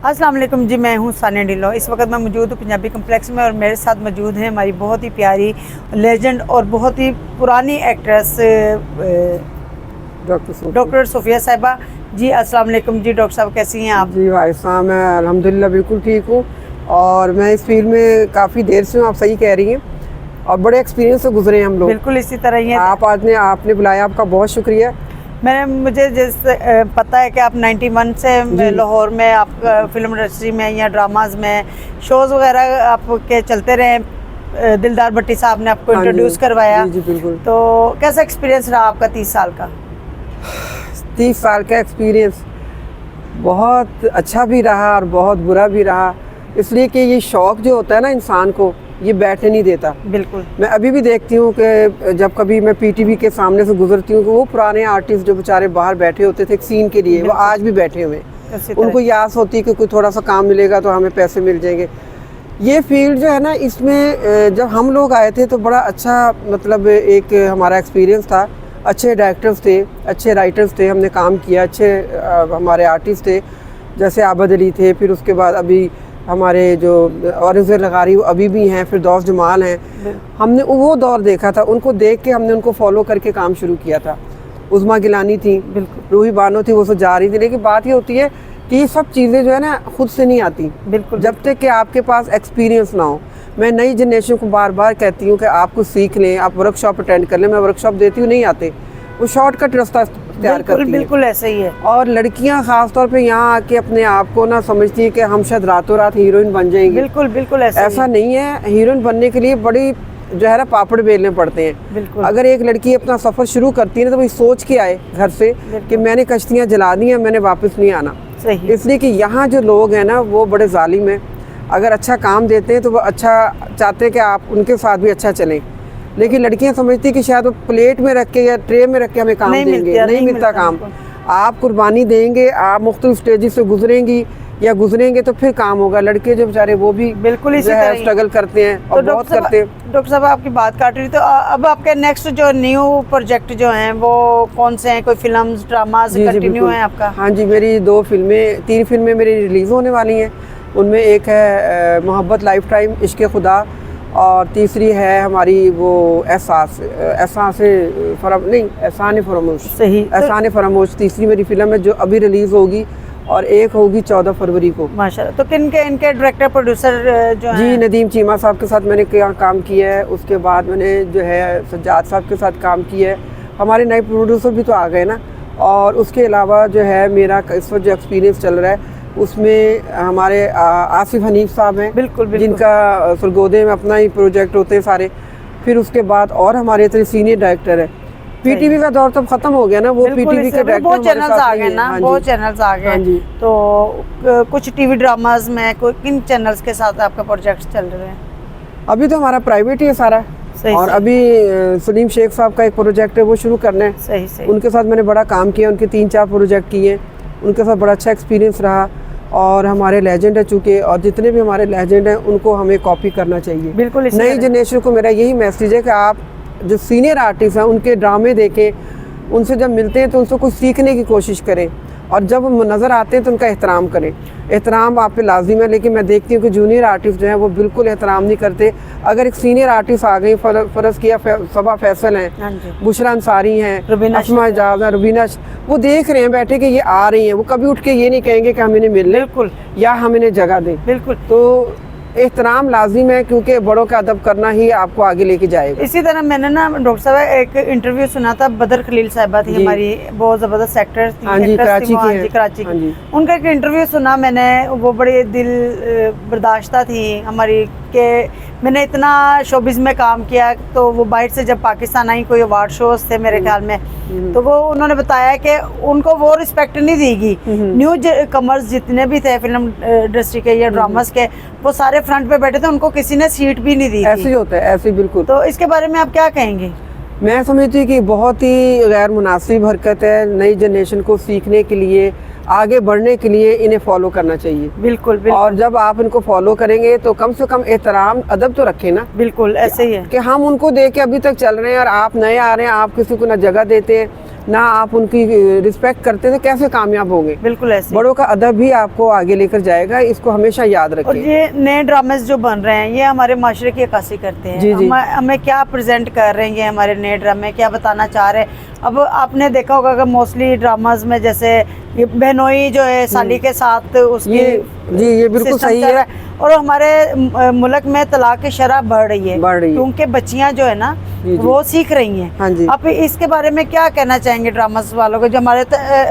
अस्सलाम वालेकुम जी, मैं हूँ सानिया ढिल्लो। इस वक्त मैं मौजूद हूँ पंजाबी कम्प्लेक्स में और मेरे साथ मौजूद हैं हमारी बहुत ही प्यारी लेजेंड और बहुत ही पुरानी एक्ट्रेस डॉक्टर सोफिया साहिबा जी। अस्सलाम वालेकुम जी। डॉक्टर साहब कैसी हैं आप? जी भाई साहब, मैं अल्हम्दुलिल्लाह बिल्कुल ठीक हूँ और मैं इस फील्ड में काफ़ी देर से हूँ। आप सही कह रही हैं और बड़े एक्सपीरियंस से गुजरे हैं हम लोग। बिल्कुल इसी तरह ही है। आपने बुलाया, आपका बहुत शुक्रिया। मुझे जैसे पता है कि आप 91 से लाहौर में आप फिल्म इंडस्ट्री में या ड्रामाज में शोज़ वगैरह आपके चलते रहे। दिलदार भट्टी साहब ने आपको इंट्रोड्यूस करवाया। जी बिल्कुल। तो कैसा एक्सपीरियंस रहा आपका 30 साल का? 30 साल का एक्सपीरियंस बहुत अच्छा भी रहा और बहुत बुरा भी रहा, इसलिए कि ये शौक़ जो होता है ना इंसान को, ये बैठने नहीं देता। बिल्कुल। मैं अभी भी देखती हूँ कि जब कभी मैं पीटीवी के सामने से गुजरती हूँ कि वो पुराने आर्टिस्ट जो बेचारे बाहर बैठे होते थे एक सीन के लिए, वो आज भी बैठे हुए हैं। उनको ये आस होती है कि कोई थोड़ा सा काम मिलेगा तो हमें पैसे मिल जाएंगे। ये फील्ड जो है ना, इसमें जब हम लोग आए थे तो बड़ा अच्छा मतलब एक हमारा एक्सपीरियंस था। अच्छे डायरेक्टर्स थे, अच्छे राइटर्स थे, हमने काम किया, अच्छे हमारे आर्टिस्ट थे जैसे आबद अली थे, फिर उसके बाद अभी हमारे जो औरंगज़ेब लगारी वो अभी भी हैं, फिर दौस जमाल हैं। हमने वो दौर देखा था, उनको देख के हमने उनको फॉलो करके काम शुरू किया था। उज़मा गिलानी थी, रूही बानो थी, वो सब जा रही थी। लेकिन बात ये होती है कि ये सब चीज़ें जो है ना खुद से नहीं आती, बिल्कुल, जब तक कि आपके पास एक्सपीरियंस ना हो। मैं नई जनरेशन को बार बार कहती हूँ कि आप कुछ सीख लें, आप वर्कशॉप अटेंड कर लें। मैं वर्कशॉप देती हूँ, नहीं आते, वो शॉर्टकट रास्ता तैयार करती है। बिल्कुल ऐसे ही है। और लड़कियां खास तौर पे यहाँ आके अपने आप को ना समझती है कि हम शायद रातों रात हीरोइन बन जाएंगी। बिल्कुल बिल्कुल ऐसा नहीं है। हीरोइन बनने के लिए बड़ी जो है ना पापड़ बेलने पड़ते हैं। बिल्कुल। अगर एक लड़की अपना सफ़र शुरू करती है ना तो वही सोच के आए घर से कि मैंने कश्तियाँ जला दी हैं, मैंने वापस नहीं आना। सही। इसलिए कि यहाँ जो लोग हैं ना वो बड़े जालिम हैं। अगर अच्छा काम देते हैं तो वो अच्छा चाहते हैं कि आप उनके साथ भी अच्छा चलें। लेकिन लड़कियां समझती कि शायद वो प्लेट में रख के या ट्रे में रख के हमें काम देंगे, नहीं मिलता काम। आप कुर्बानी देंगे, आप मुख्तलिफ स्टेजेस से गुजरेंगी या गुजरेंगे तो फिर काम होगा। लड़के जो बेचारे वो भी बिल्कुल इसी तरह स्ट्रगल करते हैं और बहुत करते हैं। डॉक्टर साहब आपकी बात काट रही, तो अब आपके नेक्स्ट जो न्यू प्रोजेक्ट जो हैं वो कौन से हैं? कोई फिल्म्स ड्रामास कंटिन्यू है आपका? हाँ जी, मेरी 3 फिल्में मेरी रिलीज़ होने वाली हैं। उनमें एक है मोहब्बत लाइफ टाइम, इश्क़ खुदा, और तीसरी है हमारी वो एहसान फरामोश। सही। एहसान फरामोश तीसरी मेरी फिल्म है जो अभी रिलीज़ होगी और एक होगी 14 फरवरी को। माशाल्लाह। तो इनके डायरेक्टर प्रोड्यूसर जो हैं? जी, नदीम चीमा साहब के साथ मैंने काम किया है। उसके बाद मैंने जो है सज्जाद साहब के साथ काम किया है। हमारे नए प्रोड्यूसर भी तो आ गए ना। और उसके अलावा जो है मेरा इस वक्त जो एक्सपीरियंस चल रहा है उसमें हमारे आसिफ हनीफ साहब हैं। बिल्कुल। जिनका सरगोदे में अपना ही प्रोजेक्ट होते हैं सारे। फिर उसके बाद और हमारे इतने सीनियर डायरेक्टर है। पीटीवी का दौर तब खत्म हो गया ना, वो पीटीवी के डायरेक्टर बहुत चैनल्स आ गए ना, बहुत चैनल्स आ गए। तो कुछ टीवी ड्रामास में किन चैनल्स के साथ आपका प्रोजेक्ट चल रहे हैं? अभी तो हमारा प्राइवेट ही है सारा। और अभी सलीम शेख साहब का एक प्रोजेक्ट है, वो शुरू करना है। सही। उनके साथ मैंने बड़ा काम किया, उनके 3-4 प्रोजेक्ट किए, उनके साथ बड़ा अच्छा एक्सपीरियंस रहा। और हमारे लेजेंड है चूँकि, और जितने भी हमारे लेजेंड हैं उनको हमें कॉपी करना चाहिए। बिल्कुल। नई जनरेशन को मेरा यही मैसेज है कि आप जो सीनियर आर्टिस्ट हैं उनके ड्रामे देखें, उनसे जब मिलते हैं तो उनसे कुछ सीखने की कोशिश करें, और जब नज़र आते हैं तो उनका एहतराम करें। एहतराम आप पे लाजिम है, लेकिन मैं देखती हूँ कि जूनियर आर्टिस्ट जो हैं वो बिल्कुल एहतराम नहीं करते। अगर एक सीनियर आर्टिस्ट आ गई, फ़र्ज़ किया सबा फैसल हैं, बुशरा अंसारी हैं, असमा एजाज हैं, रुबीना, वो देख रहे हैं बैठे कि ये आ रही हैं, वो कभी उठ के ये नहीं कहेंगे कि हम इन्हें मिल लें या हम इन्हें जगह दें। बिल्कुल। तो एहतराम लाजिम है, क्योंकि बड़ों का अदब करना ही आपको आगे लेके जाएगा। इसी तरह मैंने ना डॉक्टर साहब एक इंटरव्यू सुना था, बदर खलील साहिबा थी हमारी, बहुत ज़बरदस्त एक्टर थी। हाँ जी, कराची की। उनका एक इंटरव्यू सुना मैंने, वो बड़ी दिल बर्दाश्ता थी हमारी कि मैंने इतना शोबिज़ में काम किया। तो वो बाहर से जब पाकिस्तान आई, कोई अवार्ड शोज थे मेरे ख्याल में, तो वो उन्होंने बताया कि उनको वो रिस्पेक्ट नहीं देगी। न्यू कमर्स जितने भी थे फिल्म इंडस्ट्री के या ड्रामास के, वो सारे फ्रंट पे बैठे थे, उनको किसी ने सीट भी नहीं दी। ऐसे ही होता है, ऐसे बिल्कुल। तो इसके बारे में आप क्या कहेंगे? मैं समझती हूँ कि बहुत ही गैर मुनासिब हरकत है। नई जनरेशन को सीखने के लिए, आगे बढ़ने के लिए इन्हें फॉलो करना चाहिए। बिल्कुल। और जब आप इनको फॉलो करेंगे तो कम से कम एहतराम अदब तो रखें ना। बिल्कुल ऐसे ही है कि हम उनको देख के अभी तक चल रहे हैं और आप नए आ रहे हैं, आप किसी को ना जगह देते हैं, ना आप उनकी रिस्पेक्ट करते तो कैसे कामयाब होंगे। बिल्कुल ऐसे। बड़ों का अदब भी आपको आगे लेकर जाएगा, इसको हमेशा याद और रखिए। ये नए ड्रामेज जो बन रहे हैं ये हमारे माशरे की अक्कासी करते हैं। जी, जी। हमें क्या प्रेजेंट कर रहे हैं ये हमारे नए ड्रामे, क्या बताना चाह रहे हैं। अब आपने देखा होगा कि मोस्टली ड्रामाज में जैसे ये बहनोई जो है साली के साथ उसकी ये बिल्कुल सिस्टम सही चल रहा है। और हमारे मुल्क में तलाक की शरह बढ़ रही है, क्योंकि बच्चियां जो है ना जी, जी। वो सीख रही हैं। हाँ जी। आप इसके बारे में क्या कहना चाहेंगे ड्रामास वालों को, जो हमारे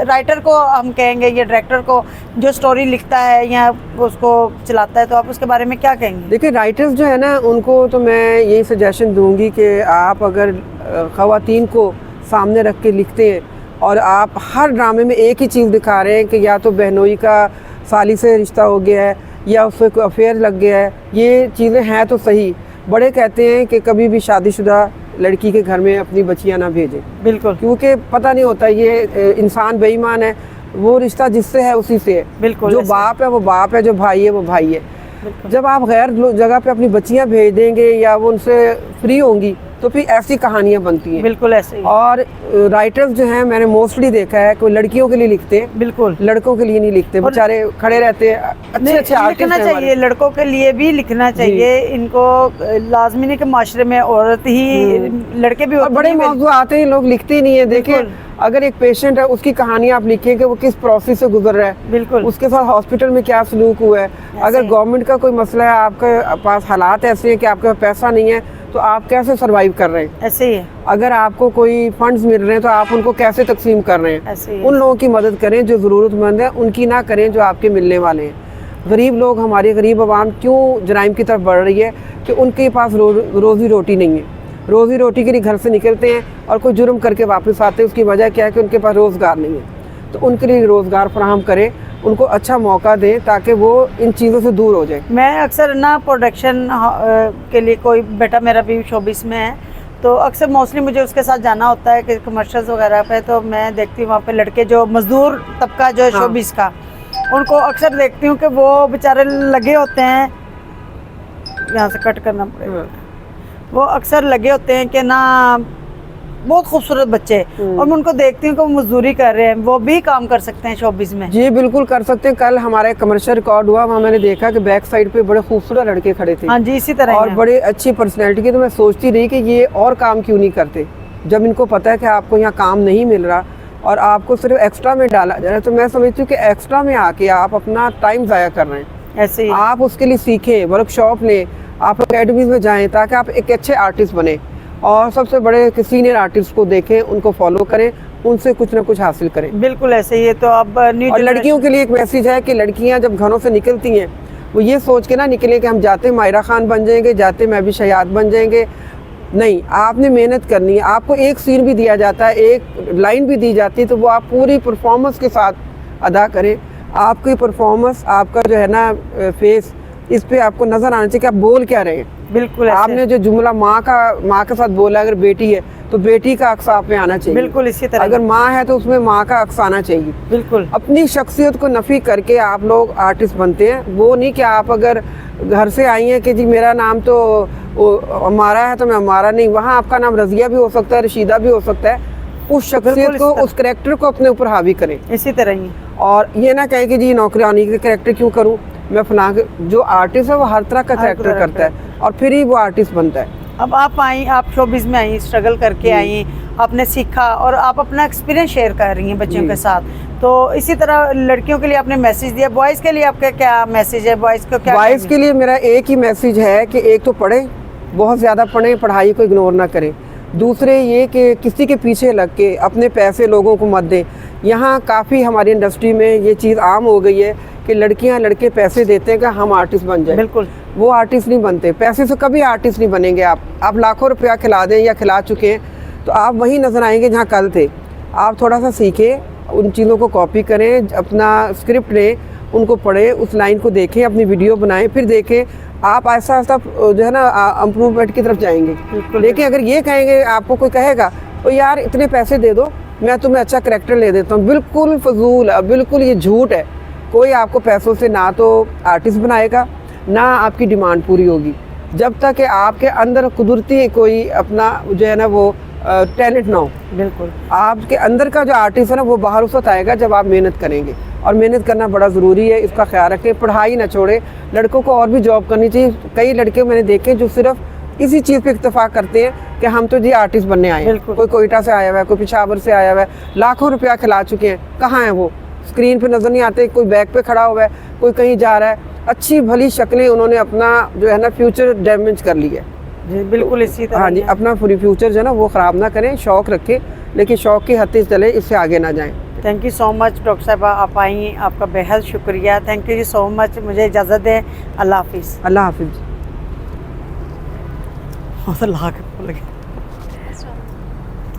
राइटर को हम कहेंगे या डायरेक्टर को जो स्टोरी लिखता है या उसको चलाता है, तो आप उसके बारे में क्या कहेंगे? देखिए राइटर्स जो है ना उनको तो मैं यही सजेशन दूंगी कि आप अगर ख़वातीन को सामने रख के लिखते हैं और आप हर ड्रामे में एक ही चीज़ दिखा रहे हैं कि या तो बहनोई का साली से रिश्ता हो गया है या उससे कोई अफेयर लग गया है, ये चीज़ें हैं तो सही। बड़े कहते हैं कि कभी भी शादीशुदा लड़की के घर में अपनी बच्चियां ना भेजें, बिल्कुल, क्योंकि पता नहीं होता ये इंसान बेईमान है, वो रिश्ता जिससे है उसी से है। बिल्कुल, जो बाप है वो बाप है, जो भाई है वो भाई है। बिल्कुल। जब आप गैर जगह पे अपनी बच्चियां भेज देंगे या वो उनसे फ्री होंगी तो फिर ऐसी कहानियां बनती हैं। बिल्कुल ऐसे ही। और राइटर्स जो हैं मैंने मोस्टली देखा है कोई लड़कियों के लिए लिखते हैं, बिल्कुल लड़कों के लिए नहीं लिखते। बेचारे खड़े रहते हैं, अच्छे अच्छे आर्टिस्ट लिखना हैं चाहिए, लड़कों के लिए भी लिखना चाहिए। इनको लाजमी नहीं कि माशरे में औरत ही, लड़के भी और होते बड़े हैं। मौजूद आते हैं, लोग लिखते ही नहीं है। देखिए बिल्कुल। अगर एक पेशेंट है उसकी कहानी आप लिखें कि वो किस प्रोसेस से गुजर रहा है, बिल्कुल उसके साथ हॉस्पिटल में क्या सलूक हुआ है। अगर ही। गवर्नमेंट का कोई मसला है, आपके पास हालात ऐसे हैं कि आपके पास पैसा नहीं है, तो आप कैसे सरवाइव कर रहे हैं। ऐसे ही है, अगर आपको कोई फंड्स मिल रहे हैं तो आप उनको कैसे तकसीम कर रहे हैं। ऐसे ही है। उन लोगों की मदद करें जो ज़रूरतमंद है, उनकी ना करें जो आपके मिलने वाले हैं। गरीब लोग, हमारी गरीब आवाम क्यों जराइम की तरफ बढ़ रही है कि उनके पास रोज़ी रोटी नहीं है। रोज़ी रोटी के लिए घर से निकलते हैं और कोई जुर्म करके वापस आते हैं, उसकी वजह क्या है कि उनके पास रोज़गार नहीं है। तो उनके लिए रोज़गार फराहम करें, उनको अच्छा मौका दें ताकि वो इन चीज़ों से दूर हो जाए। मैं अक्सर ना प्रोडक्शन के लिए, कोई बेटा मेरा भी शोबिस में है, तो अक्सर मोस्टली मुझे उसके साथ जाना होता है कि कमर्शियल्स वगैरह पे, तो मैं देखती हूँ वहाँ पे लड़के जो मजदूर तबका जो है शोबिस का, उनको अक्सर देखती हूँ कि वो बेचारे लगे होते हैं, यहाँ से कट करना पड़ेगा, वो अक्सर लगे होते हैं कि ना बहुत खूबसूरत बच्चे, और मैं उनको देखती हूँ कि वो मजदूरी कर रहे हैं, वो भी काम कर सकते हैं शोबिस में। जी बिल्कुल कर सकते हैं। कल हमारा एक कमर्शियल रिकॉर्ड हुआ, वहाँ मैंने देखा कि बैक साइड पे बड़े खूबसूरत लड़के खड़े थे। हाँ जी, इसी तरह और बड़े अच्छी पर्सनैलिटी के। तो मैं सोचती रही कि ये और काम क्यों नहीं करते, जब इनको पता है कि आपको यहाँ काम नहीं मिल रहा और आपको सिर्फ एक्स्ट्रा में डाला जा रहा है। तो मैं समझती हूँ कि एक्स्ट्रा में आके आप अपना टाइम ज़ाया कर रहे हैं। ऐसे ही आप उसके लिए सीखें, वर्कशॉप लें, आप अकेडमीज में जाएं ताकि आप एक अच्छे आर्टिस्ट बने। और सबसे बड़े सीनियर आर्टिस्ट को देखें, उनको फॉलो करें, उनसे कुछ ना कुछ हासिल करें। बिल्कुल ऐसे ही है। तो अब और लड़कियों के लिए एक मैसेज है कि लड़कियां जब घरों से निकलती हैं वो ये सोच के ना निकले कि हम जाते मायरा खान बन जाएंगे, जाते मैं भी शयाद बन जाएंगे। नहीं, आपने मेहनत करनी है। आपको एक सीन भी दिया जाता है, एक लाइन भी दी जाती है, तो वो आप पूरी परफॉर्मेंस के साथ अदा करें। आपकी परफॉर्मेंस, आपका जो है ना फेस, इस पे आपको नजर आना चाहिए कि आप बोल क्या रहे हैं। बिल्कुल आपने जो जुमला माँ के साथ बोला, अगर बेटी है तो बेटी का अक्स आप में आना चाहिए। बिल्कुल इसी तरह। अगर माँ है तो उसमें माँ का अक्स आना चाहिए। बिल्कुल अपनी शख्सियत को नफी करके आप लोग आर्टिस्ट बनते हैं। वो नहीं कि आप अगर घर से आई हैं कि जी मेरा नाम तो हमारा है तो मैं हमारा नहीं, वहाँ आपका नाम रजिया भी हो सकता है, रशीदा भी हो सकता है। उस शख्सियत को, उस करैक्टर को अपने ऊपर हावी करें। इसी तरह ही। और ये ना कहें कि जी नौकरानी के करैक्टर क्यों करूँ मैं, फलां जो आर्टिस्ट है वो हर तरह का करैक्टर करता है और फिर ही वो आर्टिस्ट बनता है। अब आप आई, आप शोबिज़ में आई, स्ट्रगल करके आई, आपने सीखा और आप अपना एक्सपीरियंस शेयर कर रही हैं बच्चियों के साथ। तो इसी तरह लड़कियों के लिए आपने मैसेज दिया, बॉयज़ के लिए आपका क्या मैसेज है? बॉयज़ को क्या? बॉयज़ के लिए मेरा एक ही मैसेज है कि एक तो पढ़ें, बहुत ज़्यादा पढ़ें, पढ़ाई को इग्नोर ना करें। दूसरे ये कि किसी के पीछे लग के अपने पैसे लोगों को मत दें। यहाँ काफ़ी हमारी इंडस्ट्री में ये चीज़ आम हो गई है कि लड़कियाँ लड़के पैसे देते हैं कि हम आर्टिस्ट बन जाए। बिल्कुल, वो आर्टिस्ट नहीं बनते। पैसे से कभी आर्टिस्ट नहीं बनेंगे। आप लाखों रुपया खिला दें या खिला चुके हैं तो आप वहीं नज़र आएंगे जहाँ कल थे। आप थोड़ा सा सीखें, उन चीज़ों को कॉपी करें, अपना स्क्रिप्ट लें, उनको पढ़ें, उस लाइन को देखें, अपनी वीडियो बनाएं, फिर देखें। आप ऐसा ऐसा जो है ना इम्प्रूवमेंट की तरफ जाएंगे। लेकिन अगर ये कहेंगे, आपको कोई कहेगा तो यार इतने पैसे दे दो, मैं तुम्हें अच्छा करैक्टर ले देता हूँ, बिल्कुल फजूल है, बिल्कुल ये झूठ है। कोई आपको पैसों से ना तो आर्टिस्ट बनाएगा, ना आपकी डिमांड पूरी होगी। जब तक कि आपके अंदर कुदरती कोई अपना जो है ना वो टैलेंट ना हो। बिल्कुल आपके अंदर का जो आर्टिस्ट है ना वो बाहर उस वक्त आएगा जब आप मेहनत करेंगे, और मेहनत करना बड़ा ज़रूरी है, इसका ख्याल रखें, पढ़ाई ना छोड़े। लड़कों को और भी जॉब करनी चाहिए। कई लड़के मैंने देखे जो सिर्फ इसी चीज़ पे इत्तेफाक करते हैं कि हम तो जी आर्टिस्ट बनने आए हैं। कोई कोयटा से आया हुआ है, कोई पेशावर से आया हुआ है, लाखों रुपया खिला चुके हैं, कहाँ हैं वो? स्क्रीन पे नज़र नहीं आते। कोई बैक पे खड़ा हुआ है, कोई कहीं जा रहा है, अच्छी भली शक्लें उन्होंने अपना जो है ना फ्यूचर डैमेज कर लिया है। जी बिल्कुल इसी तरह। हाँ जी, अपना पूरी फ्यूचर जो है ना वो ख़राब ना करें, शौक़ रखें, लेकिन शौक़ की हद तक चले, इससे आगे ना जाएं। Thank you so much doctor साहबा, आप आई, आपका बेहद शुक्रिया। Thank you so much. मुझे इजाज़त दें। अल्लाह हाफिज़। अल्लाह हाफिज़। अल्लाह